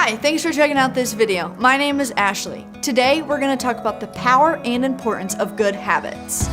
Hi, thanks for checking out this video. My name is Ashley. Today, we're going to talk about the power and importance of good habits.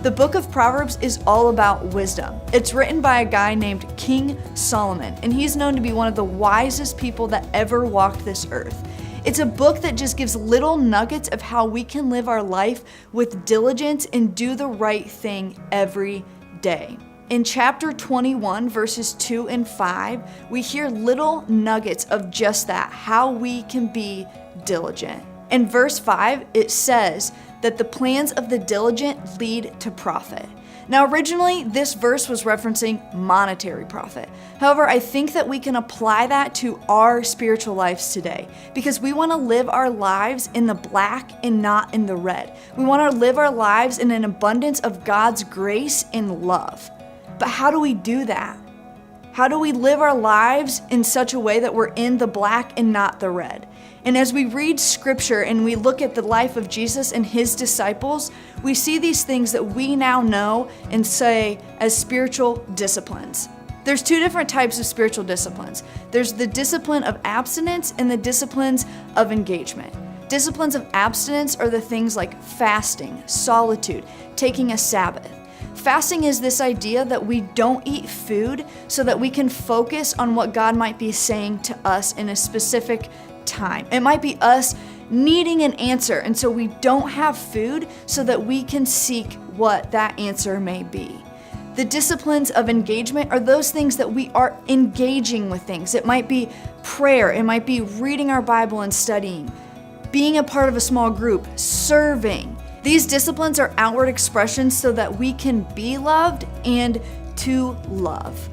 The book of Proverbs is all about wisdom. It's written by a guy named King Solomon, and he's known to be one of the wisest people that ever walked this earth. It's a book that just gives little nuggets of how we can live our life with diligence and do the right thing every day. In chapter 21, verses 2 and 5, we hear little nuggets of just that, how we can be diligent. In verse 5, it says that the plans of the diligent lead to profit. Now, originally, this verse was referencing monetary profit. However, I think that we can apply that to our spiritual lives today because we want to live our lives in the black and not in the red. We want to live our lives in an abundance of God's grace and love. But how do we do that? How do we live our lives in such a way that we're in the black and not the red? And as we read scripture and we look at the life of Jesus and his disciples, we see these things that we now know and say as spiritual disciplines. There's two different types of spiritual disciplines. There's the discipline of abstinence and the disciplines of engagement. Disciplines of abstinence are the things like fasting, solitude, taking a Sabbath. Fasting is this idea that we don't eat food so that we can focus on what God might be saying to us in a specific time. It might be us needing an answer, and so we don't have food so that we can seek what that answer may be. The disciplines of engagement are those things that we are engaging with things. It might be prayer, it might be reading our Bible and studying, being a part of a small group, serving. These disciplines are outward expressions so that we can be loved and to love.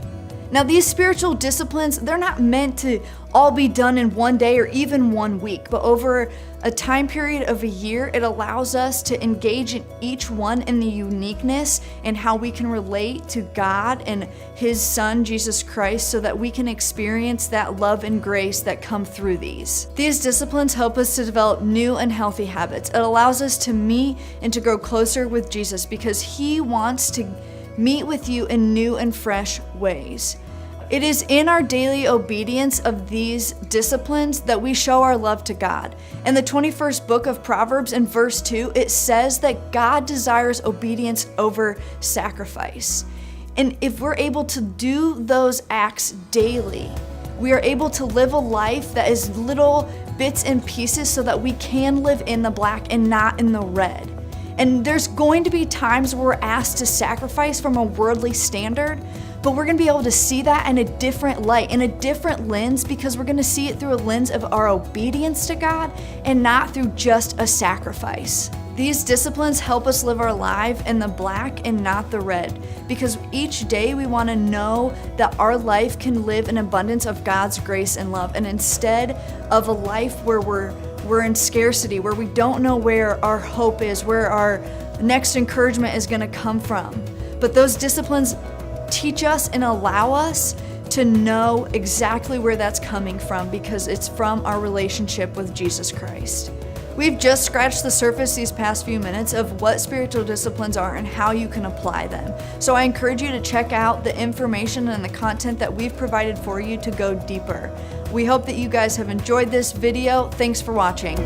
Now, these spiritual disciplines, they're not meant to all be done in one day or even 1 week, but over a time period of a year, it allows us to engage in each one in the uniqueness and how we can relate to God and his son, Jesus Christ, so that we can experience that love and grace that come through these. These disciplines help us to develop new and healthy habits. It allows us to meet and to grow closer with Jesus because he wants to meet with you in new and fresh ways. It is in our daily obedience of these disciplines that we show our love to God. In the 21st book of Proverbs, in verse 2, it says that God desires obedience over sacrifice. And if we're able to do those acts daily, we are able to live a life that is little bits and pieces so that we can live in the black and not in the red. And there's going to be times where we're asked to sacrifice from a worldly standard, but we're gonna be able to see that in a different light, in a different lens, because we're gonna see it through a lens of our obedience to God and not through just a sacrifice. These disciplines help us live our life in the black and not the red, because each day we wanna know that our life can live in abundance of God's grace and love, and instead of a life where we're in scarcity, where we don't know where our hope is, where our next encouragement is gonna come from. But those disciplines teach us and allow us to know exactly where that's coming from because it's from our relationship with Jesus Christ. We've just scratched the surface these past few minutes of what spiritual disciplines are and how you can apply them. So I encourage you to check out the information and the content that we've provided for you to go deeper. We hope that you guys have enjoyed this video. Thanks for watching.